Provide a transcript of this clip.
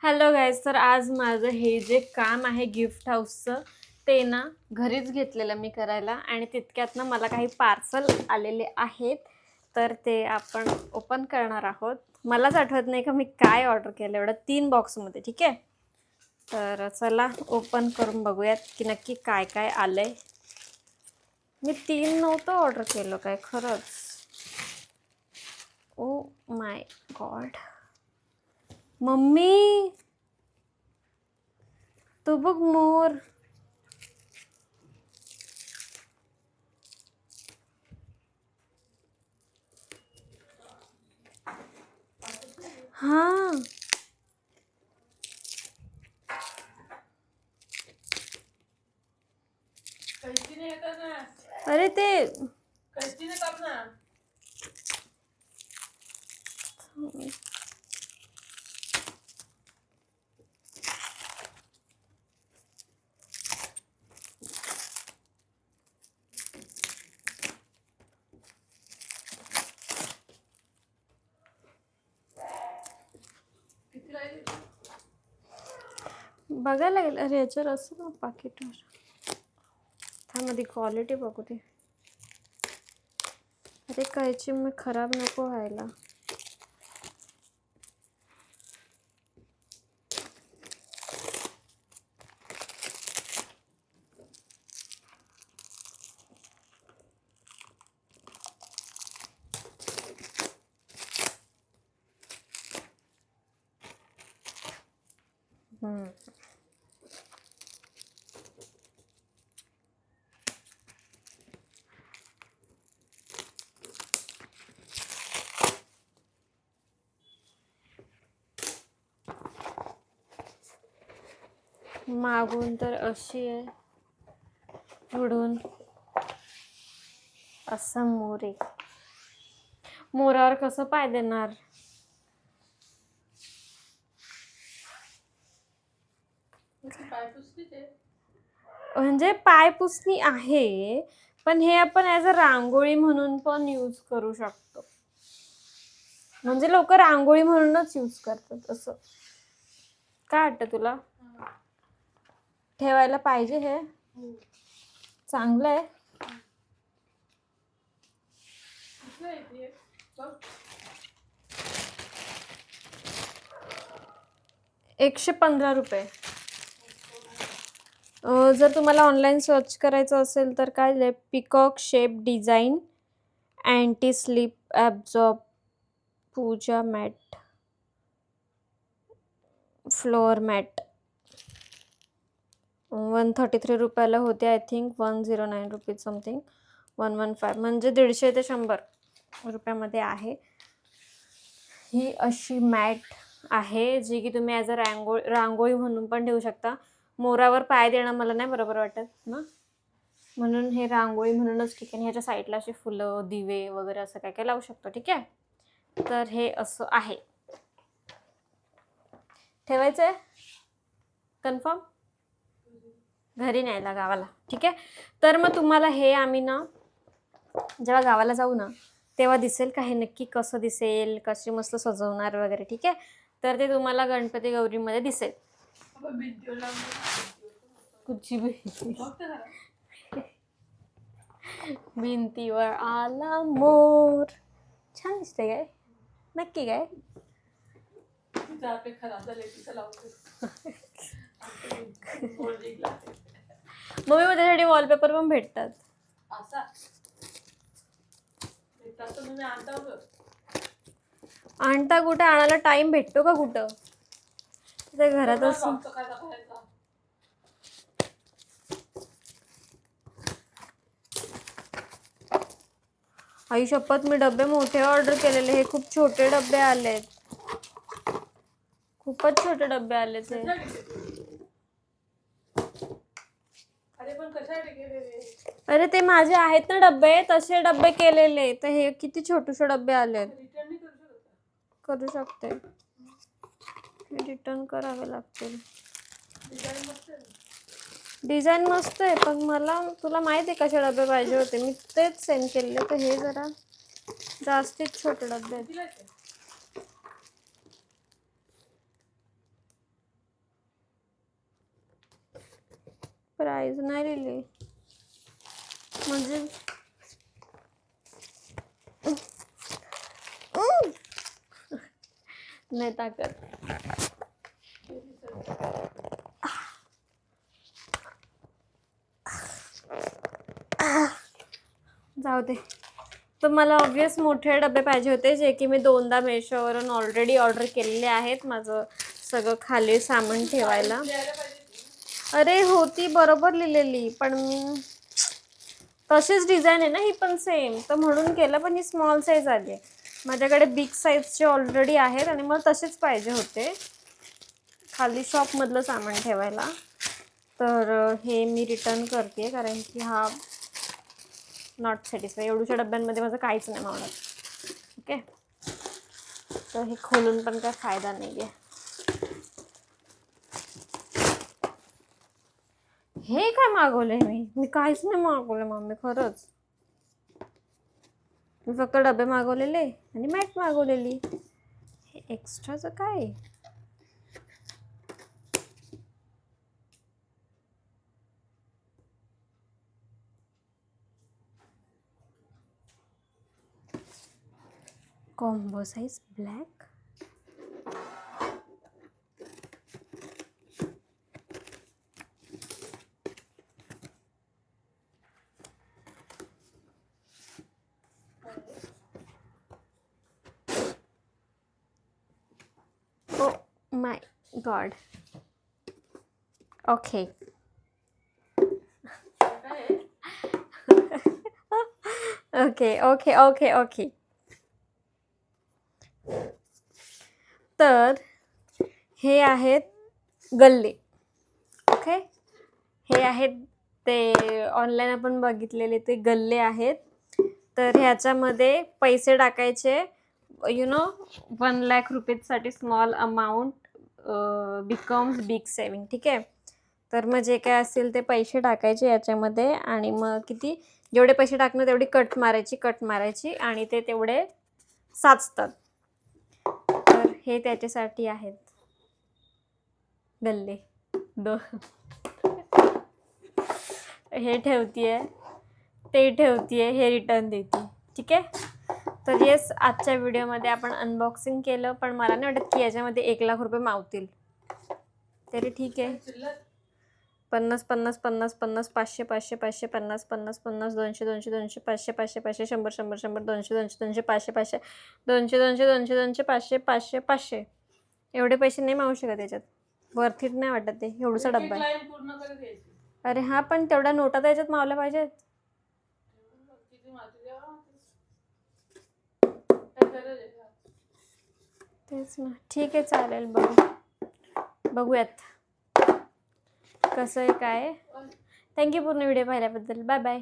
Hello guys, तर आज माझं हे जे काम आहे गिफ्ट हाऊसचं ते ना घरीच घेतलेलं मी करायला आणि तितक्यात ना मला काही पार्सल आलेले आहेत. तर ते आपण ओपन करणार आहोत. मलाच आठवत नाही का मी काय ऑर्डर केलं एवढं 3 बॉक्समध्ये. ठीक आहे, तर चला ओपन करून बघूयात की नक्की काय काय आलंय. मी 3 नव्हतं ऑर्डर केलं काय खरंच. ओ माय गॉड मम्मी, तो बघ मोर. हा, अरे ते बघायला लागेल. अरे याच्यावर असं ना पाकिटवर, त्यामध्ये क्वालिटी बघू दे. अरे कायची मी खराब नको व्हायला. मागून तर अशी आहे, पुढून असं मोर आहे. मोरावर कसं पाय देणार. म्हणजे पाय पुसणी आहे, पण हे आपण ॲज अ रांगोळी म्हणून पण यूज करू शकतो. म्हणजे लोक रांगोळी म्हणूनच यूज करतात. असं काय वाटतं तुला? ठेवायला पाहिजे हे? चांगलं आहे. 115 रुपये. जर तुम्हाला ऑनलाईन सर्च करायचं असेल तर काय आहे, peacock shape design anti slip absorb puja mat floor mat 133 रुपयाला होते. आय थिंक 109 रुपीज समथिंग, 115 म्हणजे 150 ते 100 रुपयामध्ये आहे. ही अशी मॅट आहे जी की तुम्ही ॲज अ रांगोळी म्हणून पण ठेवू शकता. मोरावर पाय देणं मला नाही बरोबर वाटत ना, म्हणून हे रांगोळी म्हणूनच ठीक आहे. ह्याच्या साईडला असे फुलं दिवे वगैरे असं काय काय लावू शकतो. ठीक आहे, तर हे असं आहे. ठेवायचं आहे कन्फर्म, घरी न्यायला गावाला. ठीक आहे, तर मग तुम्हाला हे आम्ही ना जेव्हा गावाला जाऊ ना तेव्हा दिसेल का हे नक्की कसं दिसेल, कशी मस्त सजवणार वगैरे. ठीक आहे, तर ते तुम्हाला गणपती गौरीमध्ये दिसेल. कुठची भिंतीवर आला मोर, छान दिसते काय? नक्की काय? मम्मी मध्ये त्यासाठी वॉलपेपर पण भेटतात. आणता कुठे, आणायला टाइम भेटतो का कुठं? ते घरात असं. आई शपथ, मी डबे मोठे ऑर्डर केलेले, हे खूप छोटे डबे आलेत. खूपच छोटे डबे आले ते. अरे ते माझे आहेत ना डबे, तसे डबे केलेले. तर हे किती छोटेसे डबे आलेत. करू शकते, रिटर्न करावे लागतील. डिझाईन मस्त आहे, पण मला तुला माहिती आहे कसे डबे पाहिजे होते, मी तेच सेंड केलेले. तर हे जरा जास्तीच छोटे डबे आहेत. प्राइस नाही लिहिली म्हणजे नाही ताकद. जाऊ दे. तर मला ऑब्वियस मोठे डबे पाहिजे होते जे की मी 2दा मेशोवरून ऑलरेडी ऑर्डर केलेले आहेत माझं सगळं खाली सामान ठेवायला. अरे होती बरोबर लिहिलेली पण तशीच डिझाईन आहे ना ही पण सेम, तर म्हणून केलं. पण ही स्मॉल साईज आली आहे. माझ्याकडे बिग साईजचे ऑलरेडी आहेत आणि मला तसेच पाहिजे होते खाली शॉपमधलं सामान ठेवायला. तर हे मी रिटर्न करते कारण की हा नॉट सॅटिस्फाय. एवढ्याशा डब्यांमध्ये माझं काहीच नाही मावणार. ओके, तर हे खोलून पण काय फायदा नाही आहे. हे काय मागवलंय मी काहीच नाही मागवलं मम्मी खरंच. मी फक्त डबे मागवलेले आणि मॅट मागवलेली. हे एक्स्ट्राचं काय? Combo size black. Oh my God. Okay. Okay okay okay okay. तर हे आहेत गल्ले. ओके, हे आहेत ते ऑनलाईन आपण बघितलेले ते गल्ले आहेत. तर ह्याच्यामध्ये पैसे टाकायचे. 1 लाख रुपीजसाठी small amount becomes big saving. ठीक आहे, तर मग जे काय असेल ते पैसे टाकायचे याच्यामध्ये आणि मग किती जेवढे पैसे टाकणं तेवढी कट मारायची आणि ते तेवढे साचतात. तर हे त्याच्यासाठी आहेत गल्ले. हे ठेवतीये, ते ठेवतीये, हे रिटर्न देते. ठीक आहे, तर येस आजच्या व्हिडिओमध्ये आपण अनबॉक्सिंग केलं. पण मला नाही वाटत की याच्यामध्ये 1 लाख रुपये मावतील. तरी ठीक आहे. 50 50 50 50 500 500 500 50 50 50 200 200 200 500 500 500 100 100 100 200 200 200 500 500 200 200 200 200 500 500 500 एवढे पैसे नाही मावू शकत याच्यात. वर्थ इट नाही वाटत ते. एवढासा डब्बा आहे. अरे हा, पण तेवढ्या नोटा तर याच्यात मावल्या पाहिजेत. तेच ना. ठीक आहे, चालेल. बघूयात कसं आहे काय. थँक्यू पूर्ण व्हिडिओ पाहिल्याबद्दल. Bye bye.